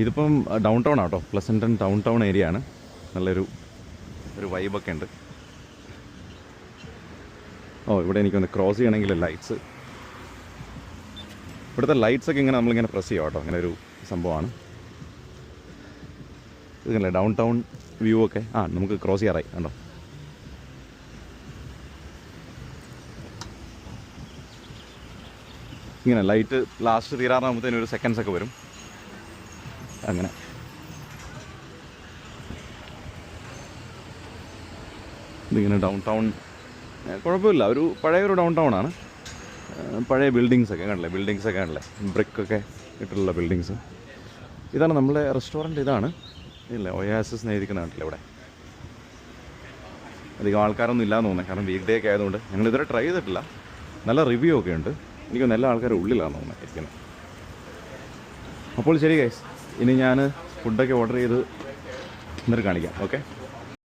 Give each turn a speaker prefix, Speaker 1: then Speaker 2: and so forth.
Speaker 1: ഇതിപ്പം down town ആട്ടോ, പ്ലസൻറ്റൺ down town area ആണ്. നല്ലൊരു വൈബൊക്കെ ഉണ്ട്. ഇവിടെ എനിക്കൊന്ന് ക്രോസ് ചെയ്യണമെങ്കിൽ ലൈറ്റ്സ്, ഇവിടുത്തെ ലൈറ്റ്സൊക്കെ ഇങ്ങനെ നമ്മളിങ്ങനെ പ്രസ് ചെയ്യാം കേട്ടോ. അങ്ങനെ ഒരു സംഭവമാണ് ഇതല്ലേ ഡൗൺ ടൗൺ വ്യൂ ഒക്കെ. നമുക്ക് ക്രോസ് ചെയ്യാറായി കണ്ടോ. ഇങ്ങനെ ലൈറ്റ് ലാസ്റ്റ് തീരാറാകുമ്പോഴത്തേനും ഒരു സെക്കൻഡ്സൊക്കെ വരും. അങ്ങനെ ഇതിങ്ങനെ ഡൗൺ ടൗൺ കുഴപ്പമില്ല, ഒരു പഴയൊരു ഡൗൺ ടൗൺ ആണ്. പഴയ ബിൽഡിങ്സൊക്കെ കണ്ടില്ലേ, ബ്രിക്കൊക്കെ ഇട്ടുള്ള ബിൽഡിങ്സ്. ഇതാണ് നമ്മുടെ റെസ്റ്റോറൻറ്റ്. ഇതാണ് ഇല്ല ഒയാസിസ് എഴുതിക്കുന്ന കണ്ടില്ല. ഇവിടെ അധികം ആൾക്കാരൊന്നും ഇല്ലാന്ന് തോന്നുന്നത്, കാരണം വീക്ക് ഡേ ഒക്കെ ആയതുകൊണ്ട്. ഞങ്ങൾ ഇതുവരെ ട്രൈ ചെയ്തിട്ടില്ല. നല്ല റിവ്യൂ ഒക്കെ ഉണ്ട്. എനിക്ക് നല്ല ആൾക്കാർ ഉള്ളിലാണെന്ന് തോന്നുന്നത് ഇരിക്കുന്നത്. അപ്പോൾ ശരി ഗൈസ്, ഇനി ഞാൻ ഫുഡൊക്കെ ഓർഡർ ചെയ്ത് എന്നിട്ട് കാണിക്കാം. ഓക്കെ.